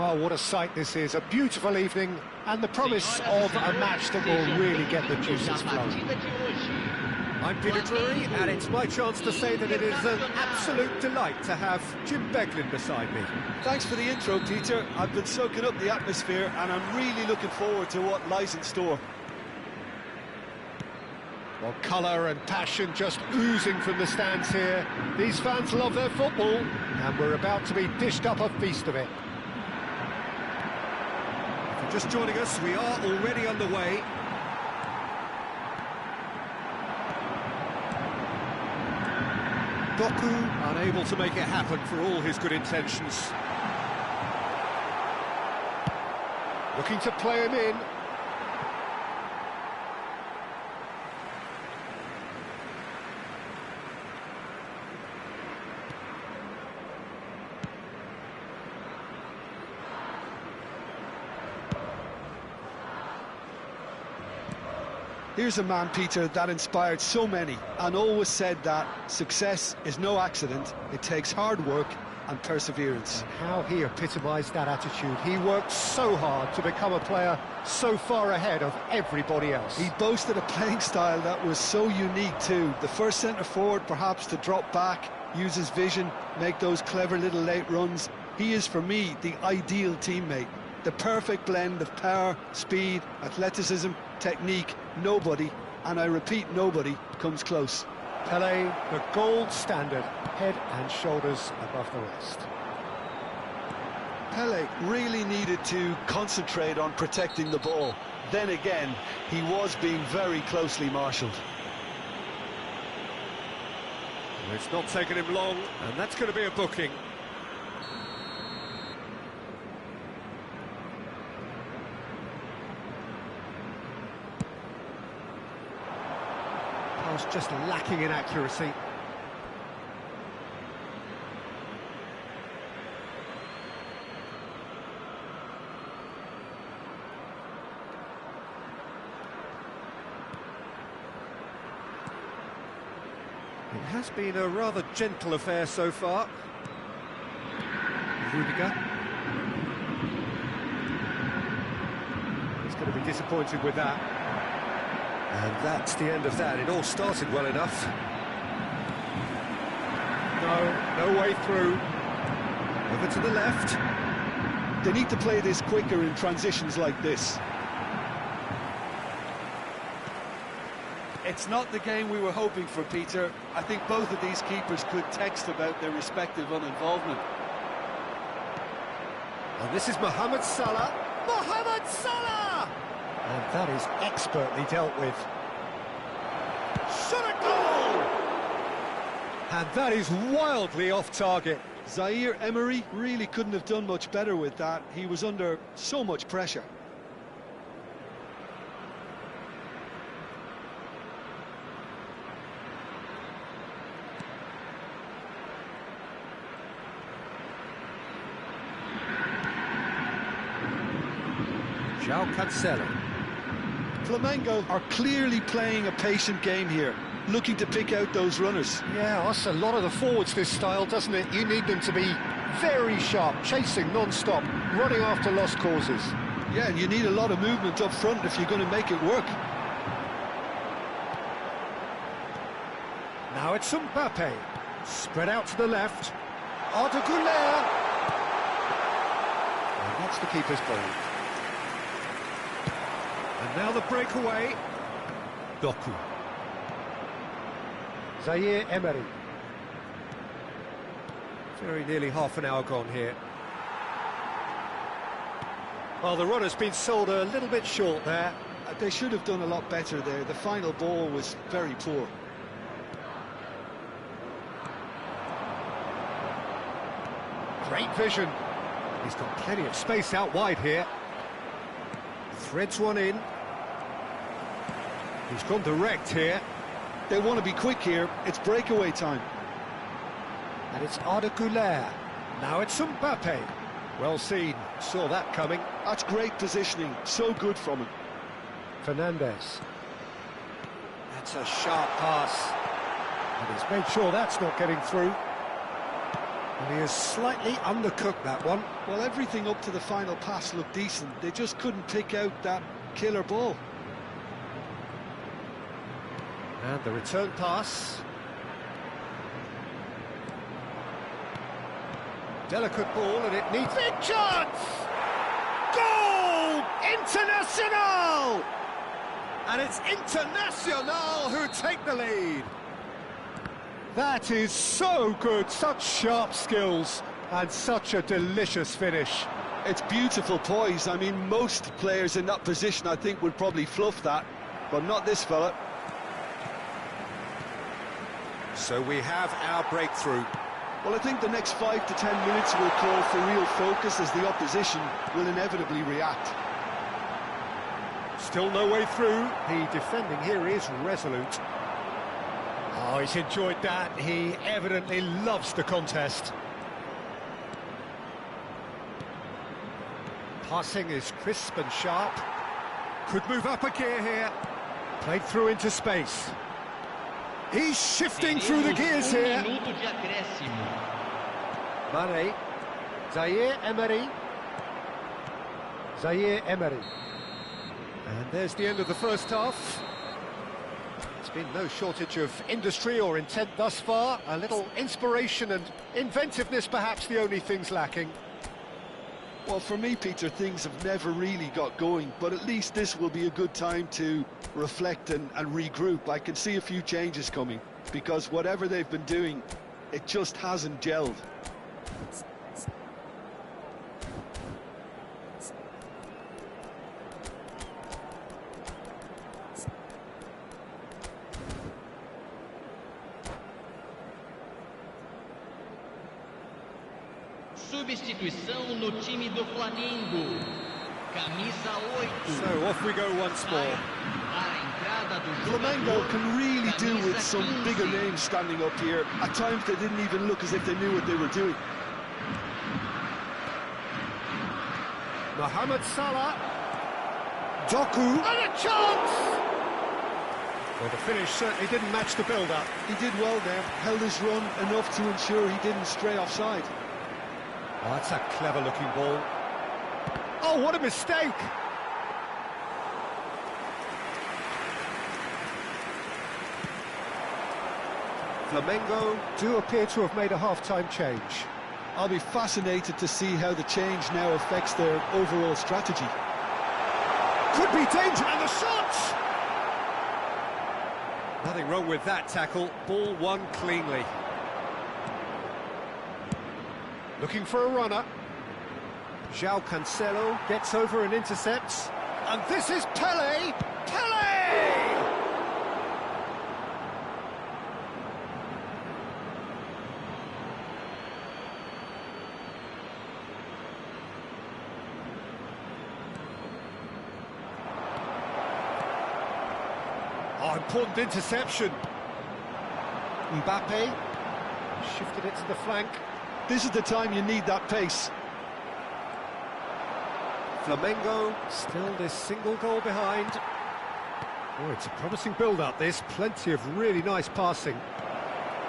Oh, what a sight this is. A beautiful evening and the promise of a match that will really get the juices flowing. I'm Peter Drury, and it's my chance to say that it is an absolute delight to have Jim Beglin beside me. Thanks for the intro, Peter. I've been soaking up the atmosphere, and I'm really looking forward to what lies in store. Well, colour and passion just oozing from the stands here. These fans love their football, and we're about to be dished up a feast of it. If you're just joining us, we are already underway. Doku unable to make it happen for all his good intentions. Looking to play him in. Here's a man, Peter, that inspired so many and always said that success is no accident. It takes hard work and perseverance. And how he epitomised that attitude. He worked so hard to become a player so far ahead of everybody else. He boasted a playing style that was so unique too. The first centre-forward perhaps to drop back, use his vision, make those clever little late runs. He is, for me, the ideal teammate. The perfect blend of power, speed, athleticism, technique. Nobody, and I repeat, nobody, comes close. Pelé, the gold standard, head and shoulders above the rest. Pelé really needed to concentrate on protecting the ball. Then again, he was being very closely marshalled. Well, it's not taken him long, and that's going to be a booking. Just lacking in accuracy. It has been a rather gentle affair so far. Rudiger. He's going to be disappointed with that. And that's the end of that. It all started well enough. No way through. Over to the left. They need to play this quicker in transitions like this. It's not the game we were hoping for, Peter. I think both of these keepers could text about their respective uninvolvement. And this is Mohamed Salah. Mohamed Salah! And that is expertly dealt with. Shot a goal! And that is wildly off target. Zaire Emery really couldn't have done much better with that. He was under so much pressure. João Cancelo. Flamengo are clearly playing a patient game here, looking to pick out those runners. Yeah, that's a lot of the forwards, this style, doesn't it? You need them to be very sharp, chasing non-stop, running after lost causes. Yeah, and you need a lot of movement up front if you're going to make it work. Now it's Mbappe. Spread out to the left. Arda Güler. And that's the keeper's ball. And now the breakaway. Doku. Zaire Emery. Very nearly half an hour gone here. Well, the runner's been sold a little bit short there. They should have done a lot better there. The final ball was very poor. Great vision. He's got plenty of space out wide here. Threads one in. He's gone direct here. They want to be quick here. It's breakaway time. And it's Arda Güler. Now it's Mbappe. Well seen. Saw that coming. That's great positioning. So good from him. Fernandez. That's a sharp pass. And he's made sure that's not getting through. He has slightly undercooked that one. Well, everything up to the final pass looked decent. They just couldn't pick out that killer ball. And the return pass. Delicate ball, and it needs... Big chance! Goal! International! And it's International who take the lead. That is so good, such sharp skills, and such a delicious finish. It's beautiful poise. I mean, most players in that position, I think, would probably fluff that, but not this fella. So we have our breakthrough. Well, I think the next 5 to 10 minutes will call for real focus as the opposition will inevitably react. Still no way through. The defending here is resolute. Oh, he's enjoyed that. He evidently loves the contest. Passing is crisp and sharp. Could move up a gear here. Played through into space. He's shifting through the gears here. Mane. Zaire Emery. Zaire Emery. And there's the end of the first half. There's been no shortage of industry or intent thus far. A little inspiration and inventiveness, perhaps the only things lacking. Well, for me, Peter, things have never really got going, but at least this will be a good time to reflect and regroup. I can see a few changes coming, because whatever they've been doing, it just hasn't gelled. Substituição no time do Flamengo. Camisa 8. So off we go once more. Flamengo can really do with some bigger names standing up here. At times they didn't even look as if they knew what they were doing. Mohamed Salah. Doku. And a chance! Well, the finish certainly didn't match the build-up. He did well there, held his run enough to ensure he didn't stray offside. Oh, that's a clever-looking ball. Oh, what a mistake! Flamengo do appear to have made a half-time change. I'll be fascinated to see how the change now affects their overall strategy. Could be danger, and the shot! Nothing wrong with that tackle. Ball won cleanly. Looking for a runner. João Cancelo gets over and intercepts. And this is Pelé! Pelé! Oh, important interception. Mbappe shifted it to the flank. This is the time you need that pace. Flamengo still this single goal behind. Oh, it's a promising build-up, this. Plenty of really nice passing.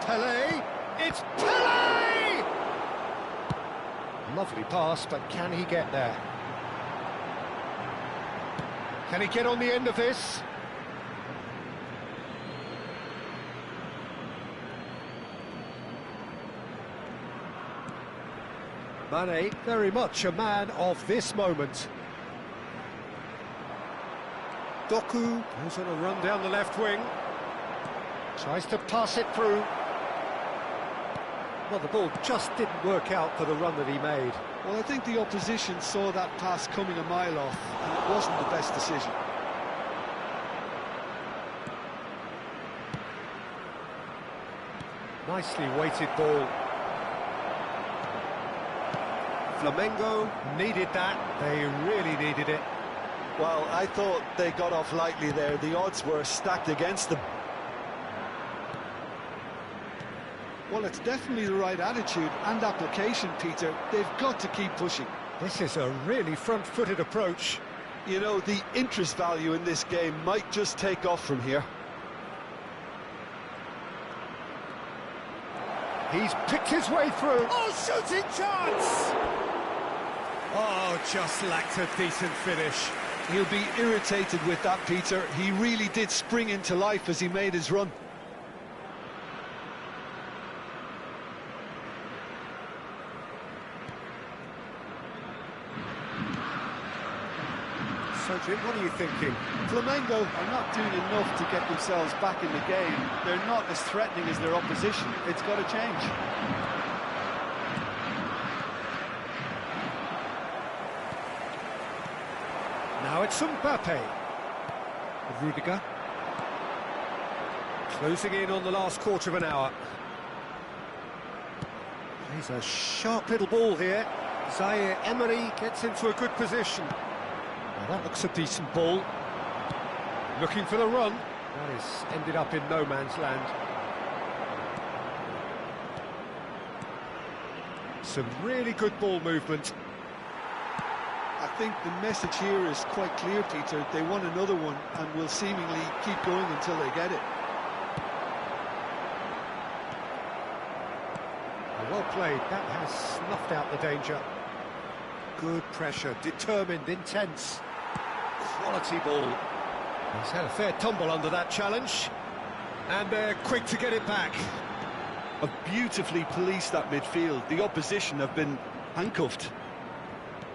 Pelé! It's Pelé! Lovely pass, but can he get there? Can he get on the end of this? Mane, very much a man of this moment. Doku goes on a run down the left wing. Tries to pass it through. Well, the ball just didn't work out for the run that he made. Well, I think the opposition saw that pass coming a mile off, and it wasn't the best decision. Nicely weighted ball. Flamengo needed that. They really needed it. Well, I thought they got off lightly there. The odds were stacked against them. Well, it's definitely the right attitude and application, Peter. They've got to keep pushing. This is a really front-footed approach. You know, the interest value in this game might just take off from here. He's picked his way through. Oh, shooting chance! Oh, just lacked a decent finish. He'll be irritated with that, Peter. He really did spring into life as he made his run. So, Jim, what are you thinking? Flamengo are not doing enough to get themselves back in the game. They're not as threatening as their opposition. It's got to change. Now it's Mbappe. Rudiger. Closing in on the last quarter of an hour. He's a sharp little ball here. Zaire Emery gets into a good position. Now that looks a decent ball. Looking for the run. That is ended up in no man's land. Some really good ball movement. I think the message here is quite clear, Peter. They want another one and will seemingly keep going until they get it. Well played. That has snuffed out the danger. Good pressure, determined, intense. Quality ball. He's had a fair tumble under that challenge. And they're quick to get it back. Have beautifully policed that midfield. The opposition have been handcuffed.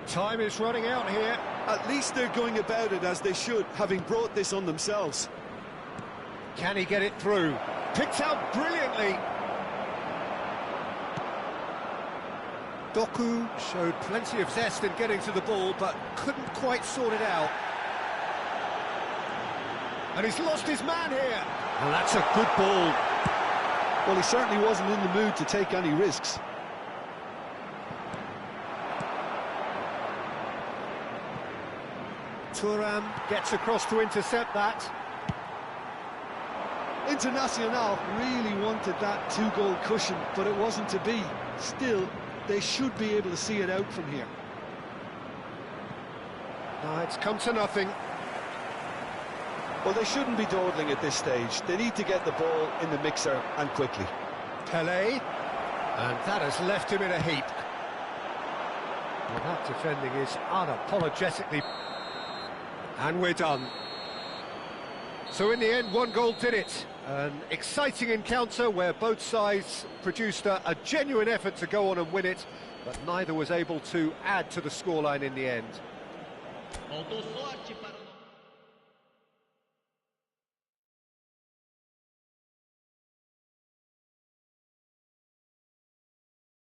Time is running out here. At least they're going about it as they should, having brought this on themselves. Can he get it through? Picked out brilliantly. Doku showed plenty of zest in getting to the ball, but couldn't quite sort it out. And he's lost his man here. And that's a good ball. Well, he certainly wasn't in the mood to take any risks. Thuram gets across to intercept that. Internacional really wanted that two-goal cushion, but it wasn't to be. Still, they should be able to see it out from here. No, it's come to nothing. Well, they shouldn't be dawdling at this stage. They need to get the ball in the mixer and quickly. Pelé, and that has left him in a heap. Well, that defending is unapologetically... And we're done. So in the end, one goal did it. An exciting encounter where both sides produced a genuine effort to go on and win it, but neither was able to add to the scoreline in the end.